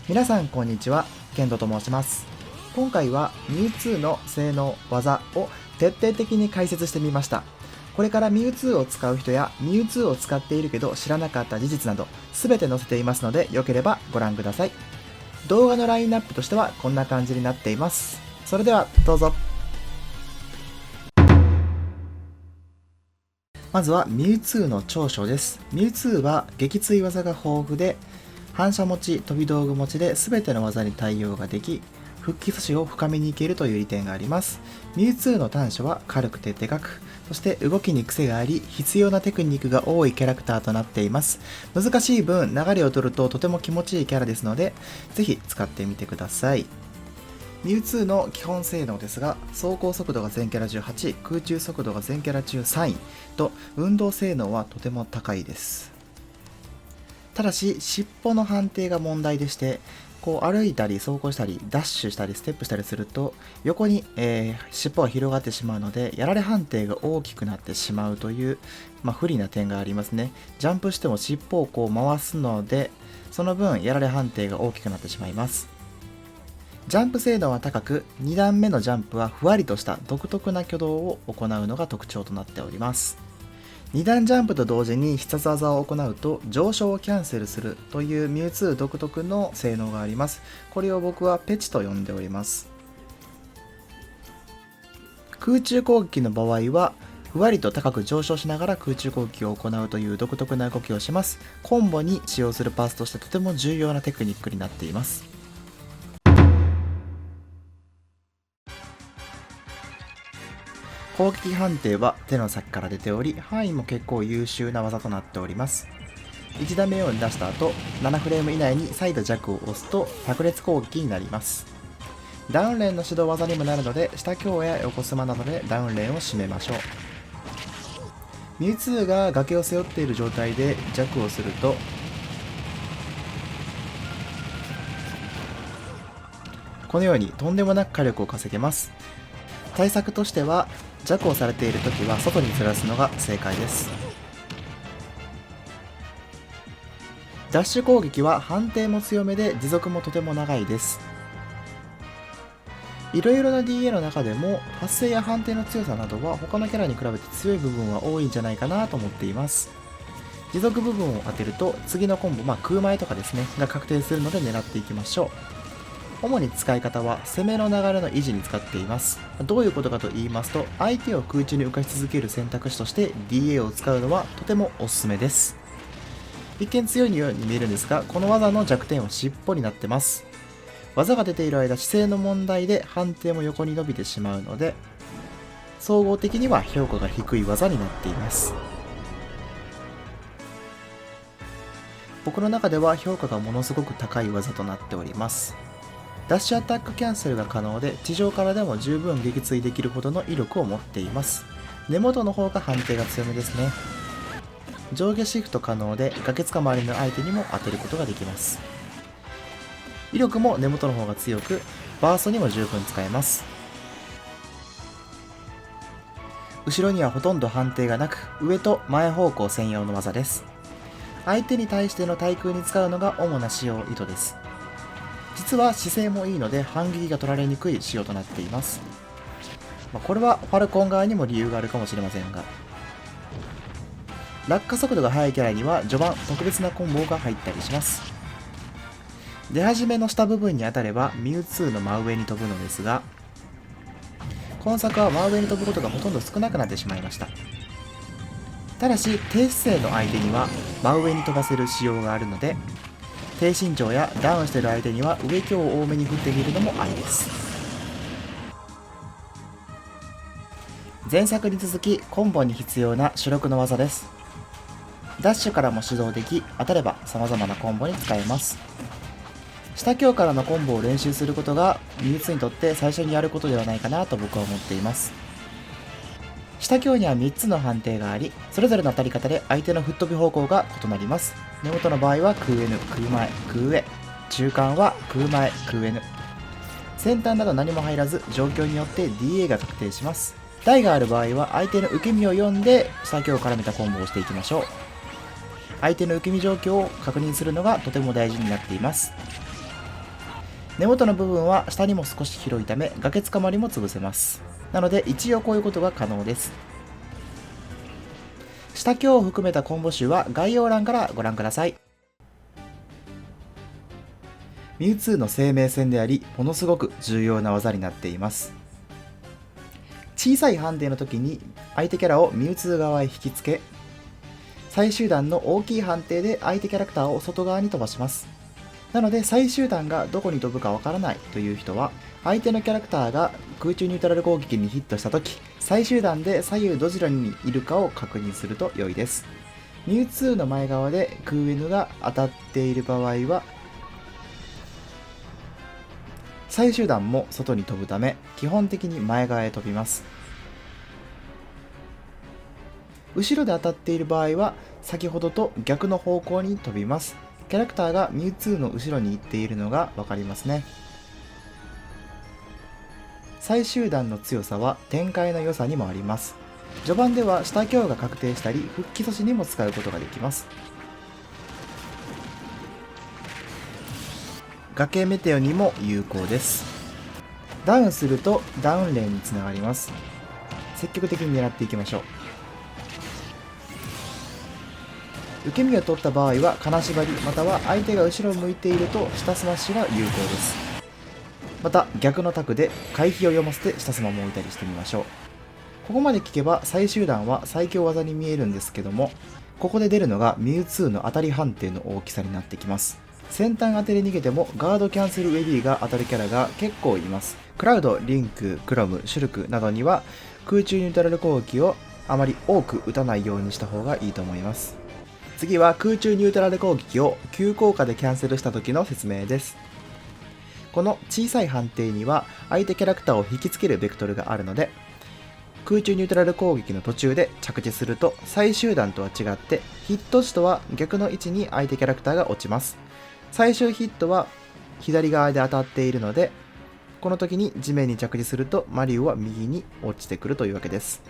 皆さんこんにちは、ケントと申します。今回はミュウツーの性能、技を徹底的に解説してみました。これからミュウツーを使う人やミュウツーを使っているけど知らなかった事実など全て載せていますので、よければご覧ください。動画のラインナップとしてはこんな感じになっています。それではどうぞ。まずはミュウツーの長所です。ミュウツーは撃墜技が豊富で、反射持ち、飛び道具持ちで全ての技に対応ができ、復帰阻止を深めにいけるという利点があります。ミュウツーの短所は軽くてでかく、そして動きに癖があり、必要なテクニックが多いキャラクターとなっています。難しい分、流れを取るととても気持ちいいキャラですので、ぜひ使ってみてください。ミュウツーの基本性能ですが、走行速度が全キャラ18、空中速度が全キャラ中3位と、運動性能はとても高いです。ただし尻尾の判定が問題でして、こう歩いたり走行したりダッシュしたりステップしたりすると横に、尻尾が広がってしまうので、やられ判定が大きくなってしまうという、不利な点がありますね。ジャンプしても尻尾をこう回すので、その分やられ判定が大きくなってしまいます。ジャンプ精度は高く、2段目のジャンプはふわりとした独特な挙動を行うのが特徴となっております。2段ジャンプと同時に必殺技を行うと上昇をキャンセルするというミュウツー独特の性能があります。これを僕はペチと呼んでおります。空中攻撃の場合はふわりと高く上昇しながら空中攻撃を行うという独特な動きをします。コンボに使用するパーツとしてとても重要なテクニックになっています。攻撃判定は手の先から出ており、範囲も結構優秀な技となっております。1ダメを出した後、7フレーム以内に再度弱を押すと炸裂攻撃になります。ダウンレーンの指導技にもなるので、下強や横スマなどでダウンレーンを締めましょう。ミュウツーが崖を背負っている状態で弱をすると、このようにとんでもなく火力を稼げます。対策としては、弱をされているときは外にずらすのが正解です。ダッシュ攻撃は判定も強めで持続もとても長いです。いろいろな DA の中でも発生や判定の強さなどは他のキャラに比べて強い部分は多いんじゃないかなと思っています。持続部分を当てると次のコンボ、空前とかですねが確定するので狙っていきましょう。主に使い方は攻めの流れの維持に使っています。どういうことかと言いますと、相手を空中に浮かし続ける選択肢として DA を使うのはとてもおすすめです。一見強いように見えるんですが、この技の弱点は尻尾になってます。技が出ている間、姿勢の問題で判定も横に伸びてしまうので、総合的には評価が低い技になっています。僕の中では評価がものすごく高い技となっております。ダッシュアタックキャンセルが可能で、地上からでも十分撃墜できるほどの威力を持っています。根元の方が判定が強めですね。上下シフト可能で崖つかまりの相手にも当てることができます。威力も根元の方が強く、バーストにも十分使えます。後ろにはほとんど判定がなく、上と前方向専用の技です。相手に対しての対空に使うのが主な使用意図です。実は姿勢もいいので反撃が取られにくい仕様となっています。これはファルコン側にも理由があるかもしれませんが、落下速度が速いキャラには序盤特別なコンボが入ったりします。出始めの下部分に当たればミュウツーの真上に飛ぶのですが、今作は真上に飛ぶことがほとんど少なくなってしまいました。ただし低姿勢の相手には真上に飛ばせる仕様があるので、低身長やダウンしている相手には上強を多めに振ってみるのもありです。前作に続きコンボに必要な主力の技です。ダッシュからも指導でき、当たれば様々なコンボに使えます。下強からのコンボを練習することがミュウツーにとって最初にやることではないかなと僕は思っています。下強には3つの判定があり、それぞれの当たり方で相手の吹っ飛び方向が異なります。根元の場合は空 N、空前、空上、中間は空前、空 N、先端など何も入らず状況によって DA が確定します。台がある場合は相手の受け身を読んで下強を絡めたコンボをしていきましょう。相手の受け身状況を確認するのがとても大事になっています。根元の部分は下にも少し広いため崖つかまりも潰せます。なので一応こういうことが可能です。下強を含めたコンボ集は概要欄からご覧ください。ミュウツーの生命線であり、ものすごく重要な技になっています。小さいハンデの時に相手キャラをミュウツー側へ引きつけ、最終段の大きい判定で相手キャラクターを外側に飛ばします。なので最終段がどこに飛ぶかわからないという人は、相手のキャラクターが空中ニュートラル攻撃にヒットした時、最終段で左右どちらにいるかを確認すると良いです。ミュウツーの前側でクーエヌが当たっている場合は、最終段も外に飛ぶため基本的に前側へ飛びます。後ろで当たっている場合は先ほどと逆の方向に飛びます。キャラクターがミュウツーの後ろに行っているのが分かりますね。最終段の強さは展開の良さにもあります。序盤では下強が確定したり復帰阻止にも使うことができます。崖メテオにも有効です。ダウンするとダウンレーンにつながります。積極的に狙っていきましょう。受け身を取った場合は金縛りまたは相手が後ろを向いていると下スマッシュが有効です。また逆のタクで回避を読ませて下スマも置いたりしてみましょう。ここまで聞けば最終段は最強技に見えるんですけども、ここで出るのがミュウツーの当たり判定の大きさになってきます。先端当てで逃げてもガードキャンセルウェディが当たるキャラが結構います。クラウド、リンク、クロム、シュルクなどには空中ニュートラル攻撃をあまり多く打たないようにした方がいいと思います。次は空中ニュートラル攻撃を急降下でキャンセルした時の説明です。この小さい判定には相手キャラクターを引きつけるベクトルがあるので、空中ニュートラル攻撃の途中で着地すると最終段とは違ってヒット時とは逆の位置に相手キャラクターが落ちます。最終ヒットは左側で当たっているので、この時に地面に着地するとマリウは右に落ちてくるというわけです。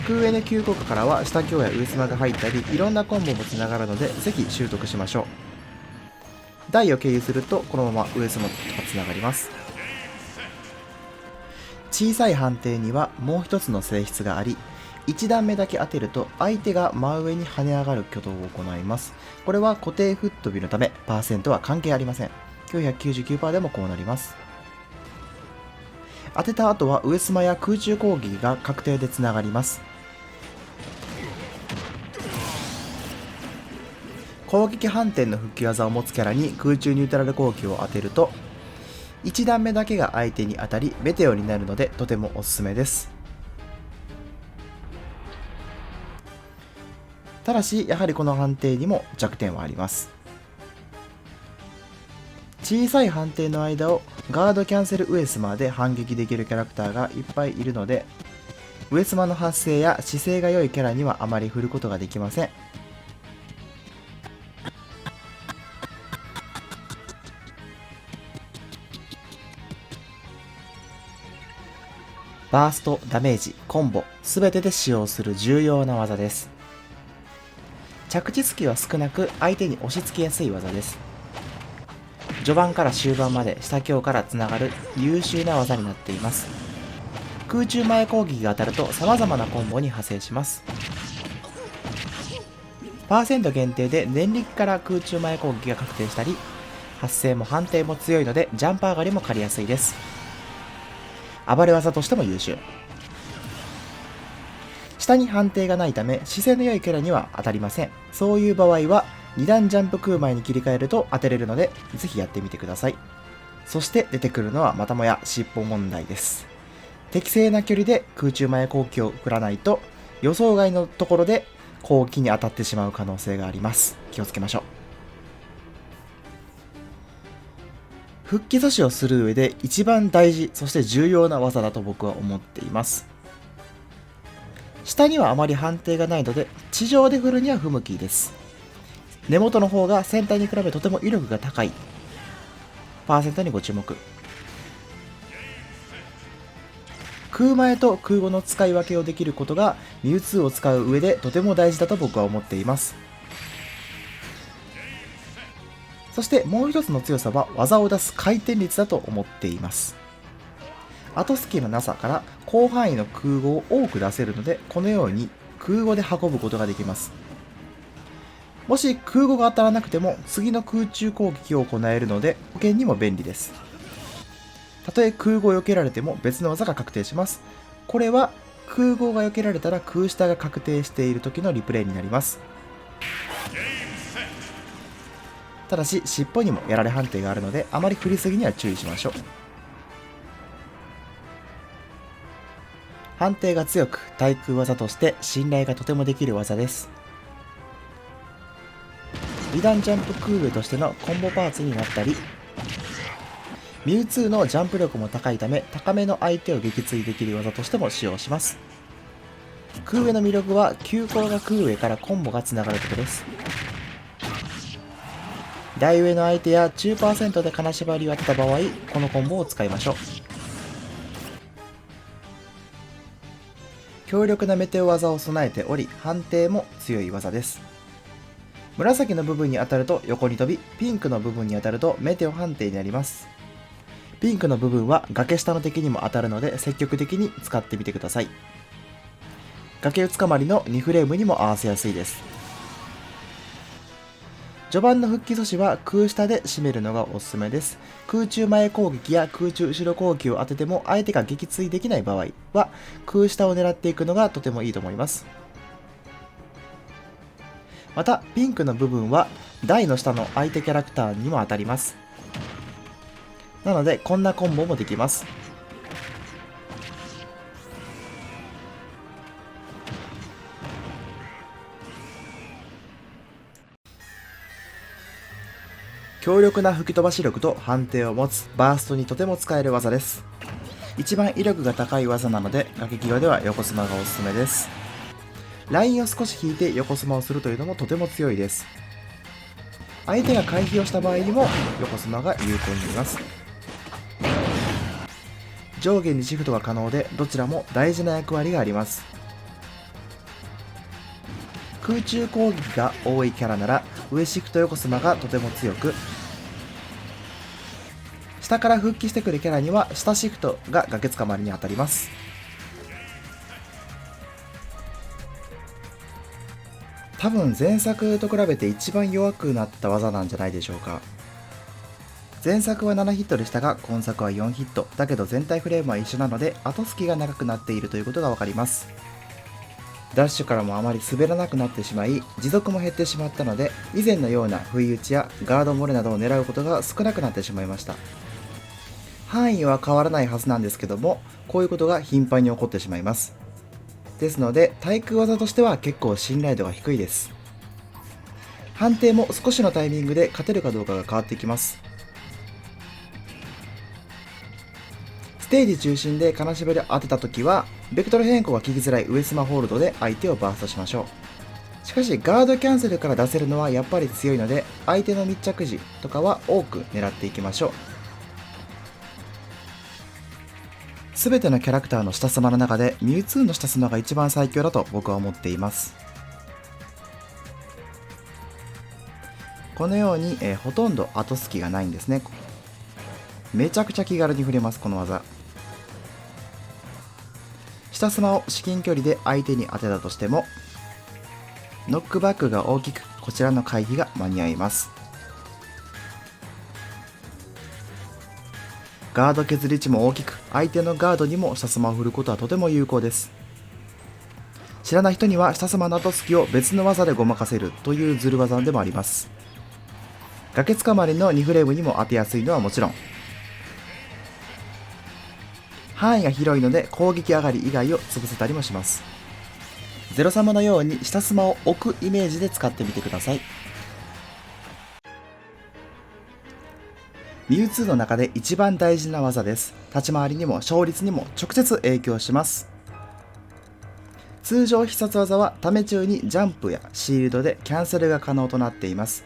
空エネ急降下からは下強や上スマが入ったりいろんなコンボもつながるのでぜひ習得しましょう。台を経由するとこのまま上スマとつながります。小さい判定にはもう一つの性質があり、1段目だけ当てると相手が真上に跳ね上がる挙動を行います。これは固定吹っ飛びのためパーセントは関係ありません。999% でもこうなります。当てた後は上スマや空中攻撃が確定でつながります。攻撃反転の復帰技を持つキャラに空中ニュートラル攻撃を当てると1段目だけが相手に当たりメテオになるのでとてもおすすめです。ただしやはりこの判定にも弱点はあります。小さい判定の間をガードキャンセルウエスマで反撃できるキャラクターがいっぱいいるので、ウエスマの発生や姿勢が良いキャラにはあまり振ることができません。バースト、ダメージ、コンボ全てで使用する重要な技です。着地隙は少なく相手に押し付けやすい技です。序盤から終盤まで下強からつながる優秀な技になっています。空中前攻撃が当たると様々なコンボに派生します。パーセント限定で念力から空中前攻撃が確定したり、発生も判定も強いのでジャンプ上がりも借りやすいです。暴れ技としても優秀。下に判定がないため姿勢の良いキャラには当たりません。そういう場合は2段ジャンプ空前に切り替えると当てれるのでぜひやってみてください。そして出てくるのはまたもや尻尾問題です。適正な距離で空中前攻撃を振らないと予想外のところで攻撃に当たってしまう可能性があります。気をつけましょう。復帰阻止をする上で一番大事そして重要な技だと僕は思っています。下にはあまり判定がないので地上で振るには不向きです。根元の方が先端に比べとても威力が高いパーセントにご注目。空前と空後の使い分けをできることがミュウツーを使う上でとても大事だと僕は思っています。そしてもう一つの強さは技を出す回転率だと思っています。後スキのなさから広範囲の空語を多く出せるので、このように空語で運ぶことができます。もし空語が当たらなくても次の空中攻撃を行えるので保険にも便利です。たとえ空語を避けられても別の技が確定します。これは空語が避けられたら空下が確定している時のリプレイになります。ただし尻尾にもやられ判定があるのであまり振りすぎには注意しましょう。判定が強く対空技として信頼がとてもできる技です。2段ジャンプ空上としてのコンボパーツになったり、ミュウツーのジャンプ力も高いため高めの相手を撃墜できる技としても使用します。空上の魅力は急行が空上からコンボがつながることです。台上の相手や中パーセントで金縛りを当てた場合、このコンボを使いましょう。強力なメテオ技を備えており、判定も強い技です。紫の部分に当たると横に飛び、ピンクの部分に当たるとメテオ判定になります。ピンクの部分は崖下の敵にも当たるので積極的に使ってみてください。崖打つかまりの2フレームにも合わせやすいです。序盤の復帰阻止は空下で締めるのがおすすめです。空中前攻撃や空中後ろ攻撃を当てても相手が撃墜できない場合は空下を狙っていくのがとてもいいと思います。またピンクの部分は台の下の相手キャラクターにも当たります。なのでこんなコンボもできます。強力な吹き飛ばし力と判定を持つバーストにとても使える技です。一番威力が高い技なので崖際では横スマがおすすめです。ラインを少し引いて横スマをするというのもとても強いです。相手が回避をした場合にも横スマが有効になります。上下にシフトが可能でどちらも大事な役割があります。空中攻撃が多いキャラなら上シフト横スマがとても強く、下から復帰してくるキャラには下シフトが崖つかまりに当たります。多分前作と比べて一番弱くなった技なんじゃないでしょうか。前作は7ヒットでしたが今作は4ヒットだけど全体フレームは一緒なので後スキが長くなっているということが分かります。ダッシュからもあまり滑らなくなってしまい持続も減ってしまったので以前のような不意打ちやガード漏れなどを狙うことが少なくなってしまいました。範囲は変わらないはずなんですけどもこういうことが頻繁に起こってしまいます。ですので対空技としては結構信頼度が低いです。判定も少しのタイミングで勝てるかどうかが変わってきます。ステージ中心で金縛りを当てた時はベクトル変更が効きづらい上スマホールドで相手をバーストしましょう。しかしガードキャンセルから出せるのはやっぱり強いので相手の密着時とかは多く狙っていきましょう。すべてのキャラクターの下スマの中でミュウツーの下スマが一番最強だと僕は思っています。このように、ほとんど後スキがないんですね。めちゃくちゃ気軽に振れますこの技。下スマを至近距離で相手に当てたとしてもノックバックが大きくこちらの回避が間に合います。ガード削り値も大きく相手のガードにも下スマを振ることはとても有効です。知らない人には下スマの後スキを別の技でごまかせるというズル技でもあります。崖つかまりの2フレームにも当てやすいのはもちろん範囲が広いので攻撃上がり以外を潰せたりもします。ゼロサムのように下スマを置くイメージで使ってみてください。ミュウツーの中で一番大事な技です。立ち回りにも勝率にも直接影響します。通常必殺技はため中にジャンプやシールドでキャンセルが可能となっています。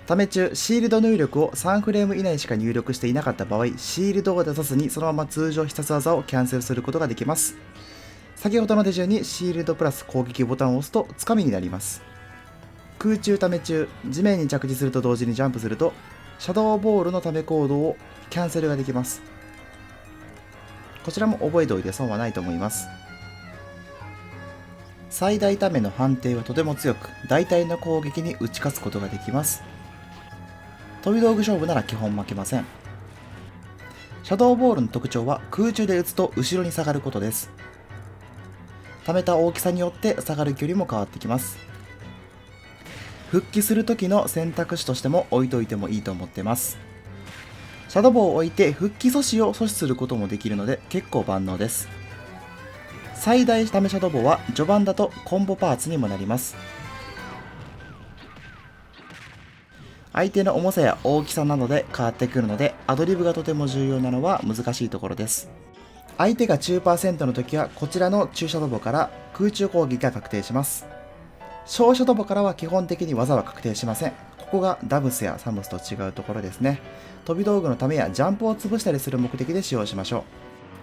ため中シールド入力を3フレーム以内しか入力していなかった場合シールドを出さずにそのまま通常必殺技をキャンセルすることができます。先ほどの手順にシールドプラス攻撃ボタンを押すとつかみになります。空中ため中、地面に着地すると同時にジャンプするとシャドーボールのため行動をキャンセルができます。こちらも覚えておいて損はないと思います。最大ための判定はとても強く、大体の攻撃に打ち勝つことができます。飛び道具勝負なら基本負けません。シャドーボールの特徴は空中で打つと後ろに下がることです。溜めた大きさによって下がる距離も変わってきます。復帰する時の選択肢としても置いといてもいいと思ってます。シャドーボーを置いて復帰阻止を阻止することもできるので結構万能です。最大ためシャドーボーは序盤だとコンボパーツにもなります。相手の重さや大きさなどで変わってくるのでアドリブがとても重要なのは難しいところです。相手が中%の時はこちらの中シャドーボーから空中攻撃が確定します。小シャドーボーからは基本的に技は確定しません。ここがダブスやサムスと違うところですね。飛び道具のためやジャンプを潰したりする目的で使用しましょう。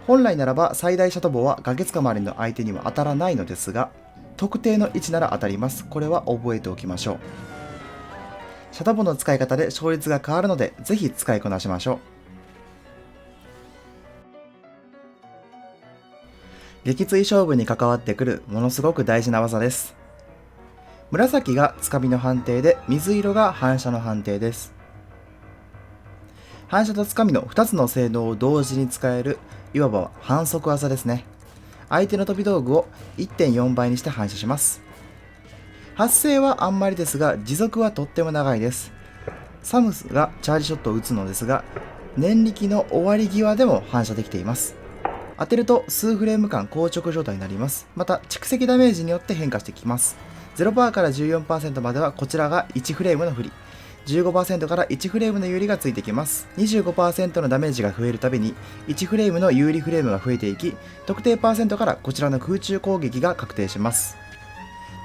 本来ならば最大シャドーボーは崖つかまりの相手には当たらないのですが、特定の位置なら当たります。これは覚えておきましょう。シャドーボーの使い方で勝率が変わるのでぜひ使いこなしましょう。撃墜勝負に関わってくるものすごく大事な技です。紫がつかみの判定で水色が反射の判定です。反射とつかみの2つの性能を同時に使えるいわば反則技ですね。相手の飛び道具を 1.4 倍にして反射します。発生はあんまりですが持続はとっても長いです。サムスがチャージショットを打つのですが念力の終わり際でも反射できています。当てると数フレーム間硬直状態になります。また蓄積ダメージによって変化してきます。0% から 14% まではこちらが1フレームの不利、 15% から1フレームの有利がついてきます。 25% のダメージが増えるたびに1フレームの有利フレームが増えていき、特定パーセントからこちらの空中攻撃が確定します。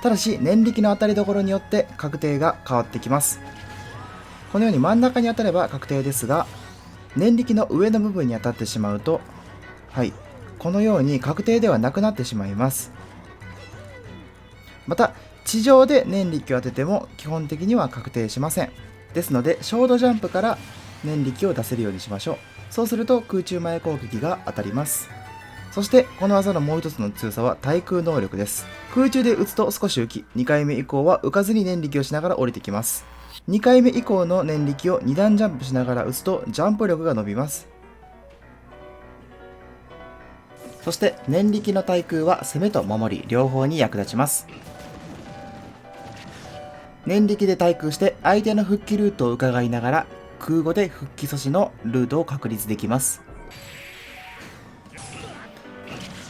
ただし念力の当たりどころによって確定が変わってきます。このように真ん中に当たれば確定ですが、念力の上の部分に当たってしまうとこのように確定ではなくなってしまいます。また地上で念力を当てても基本的には確定しません。ですのでショートジャンプから念力を出せるようにしましょう。そうすると空中前攻撃が当たります。そしてこの技のもう一つの強さは対空能力です。空中で打つと少し浮き、2回目以降は浮かずに念力をしながら降りてきます。2回目以降の念力を2段ジャンプしながら打つとジャンプ力が伸びます。そして念力の対空は攻めと守り両方に役立ちます。念力で対空して相手の復帰ルートを伺いながら空語で復帰阻止のルートを確立できます。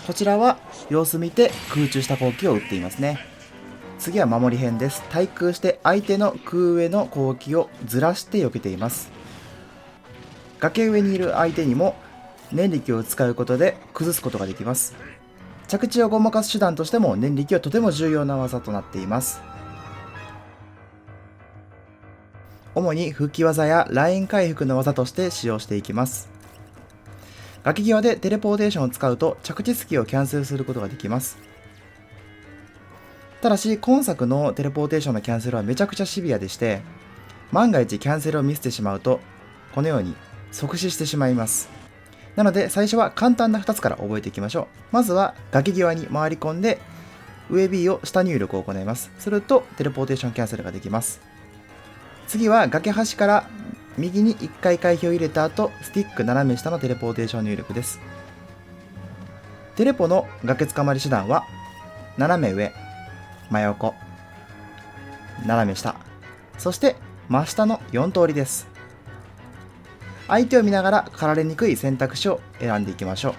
こちらは様子見て空中した攻撃を打っていますね。次は守り編です。対空して相手の空上の攻撃をずらして避けています。崖上にいる相手にも念力を使うことで崩すことができます。着地をごまかす手段としても念力はとても重要な技となっています。主に復帰技やライン回復の技として使用していきます。崖際でテレポーテーションを使うと着地隙をキャンセルすることができます。ただし今作のテレポーテーションのキャンセルはめちゃくちゃシビアでして、万が一キャンセルをミスってしまうとこのように即死してしまいます。なので最初は簡単な2つから覚えていきましょう。まずは崖際に回り込んで上 B を下入力を行います。するとテレポーテーションキャンセルができます。次は崖端から右に1回回避を入れた後スティック斜め下のテレポーテーション入力です。テレポの崖つかまり手段は斜め上、真横、斜め下、そして真下の4通りです。相手を見ながら狩られにくい選択肢を選んでいきましょう。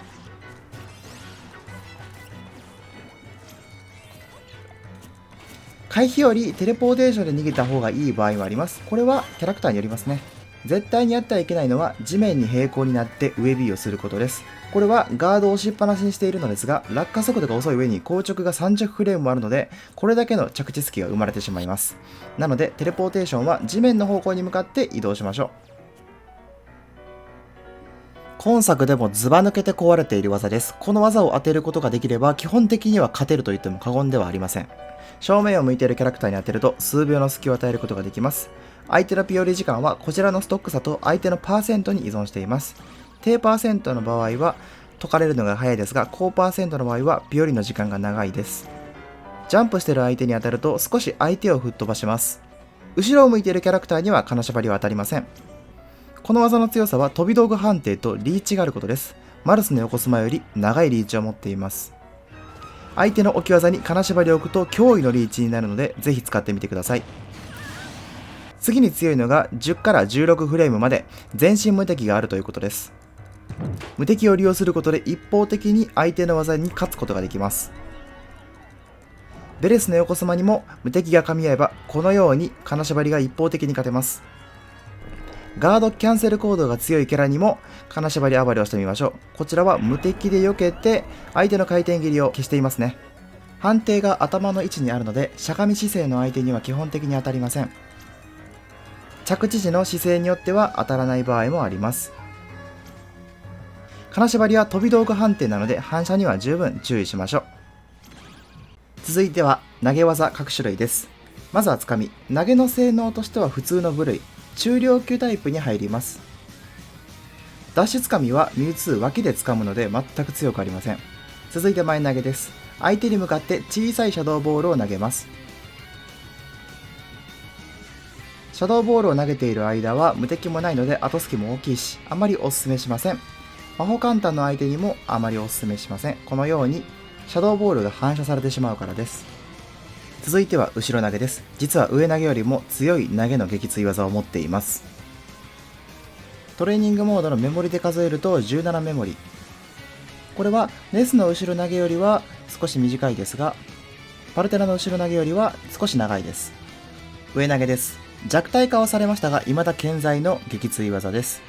回避よりテレポーテーションで逃げた方がいい場合もあります。これはキャラクターによりますね。絶対にやってはいけないのは地面に平行になって上 B をすることです。これはガードを押しっぱなしにしているのですが、落下速度が遅い上に硬直が30フレームもあるので、これだけの着地隙が生まれてしまいます。なのでテレポーテーションは地面の方向に向かって移動しましょう。今作でもズバ抜けて壊れている技です。この技を当てることができれば基本的には勝てると言っても過言ではありません。正面を向いているキャラクターに当てると数秒の隙を与えることができます。相手のピオリ時間はこちらのストック差と相手のパーセントに依存しています。低パーセントの場合は解かれるのが早いですが、高パーセントの場合はピオリの時間が長いです。ジャンプしている相手に当たると少し相手を吹っ飛ばします。後ろを向いているキャラクターには金縛りは当たりません。この技の強さは飛び道具判定とリーチがあることです。マルスの横スマより長いリーチを持っています。相手の置き技に金縛りを置くと驚異のリーチになるので、ぜひ使ってみてください。次に強いのが10から16フレームまで全身無敵があるということです。無敵を利用することで一方的に相手の技に勝つことができます。ベレスの横スマにも無敵が噛み合えば、このように金縛りが一方的に勝てます。ガードキャンセルコードが強いキャラにも金縛り暴れをしてみましょう。こちらは無敵で避けて相手の回転切りを消していますね。判定が頭の位置にあるので、しゃがみ姿勢の相手には基本的に当たりません。着地時の姿勢によっては当たらない場合もあります。金縛りは飛び道具判定なので反射には十分注意しましょう。続いては投げ技各種類です。まずはつかみ。投げの性能としては普通の部類、中量級タイプに入ります。ダッシュつかみはミュウツー脇で掴むので全く強くありません。続いて前投げです。相手に向かって小さいシャドーボールを投げます。シャドーボールを投げている間は無敵もないので後隙も大きいし、あまりおすすめしません。魔法簡単の相手にもあまりおすすめしません。このようにシャドーボールが反射されてしまうからです。続いては後ろ投げです。実は上投げよりも強い投げの撃墜技を持っています。トレーニングモードのメモリで数えると17メモリ。これはネスの後ろ投げよりは少し短いですが、パルテラの後ろ投げよりは少し長いです。上投げです。弱体化はされましたが未だ健在の撃墜技です。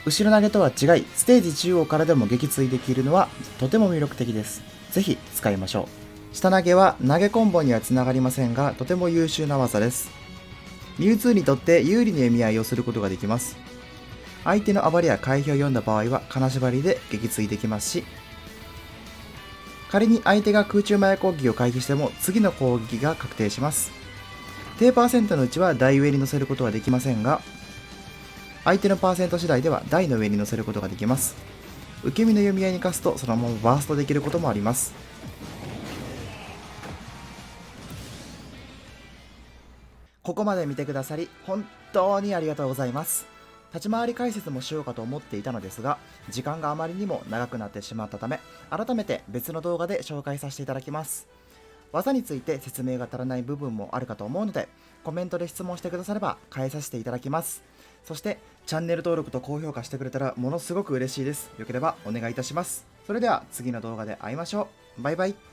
後ろ投げとは違い、ステージ中央からでも撃墜できるのはとても魅力的です。ぜひ使いましょう。下投げは投げコンボにはつながりませんが、とても優秀な技です。ミュウツーにとって有利な読み合いをすることができます。相手の暴れや回避を読んだ場合は金縛りで撃墜できますし、仮に相手が空中前攻撃を回避しても次の攻撃が確定します。低パーセントのうちは台上に乗せることはできませんが、相手のパーセント次第では台の上に乗せることができます。受け身の読み合いに課すとそのままバーストできることもあります。ここまで見てくださり本当にありがとうございます。立ち回り解説もしようかと思っていたのですが、時間があまりにも長くなってしまったため、改めて別の動画で紹介させていただきます。技について説明が足らない部分もあるかと思うので、コメントで質問してくだされば変えさせていただきます。そしてチャンネル登録と高評価してくれたらものすごく嬉しいです。よければお願いいたします。それでは次の動画で会いましょう。バイバイ。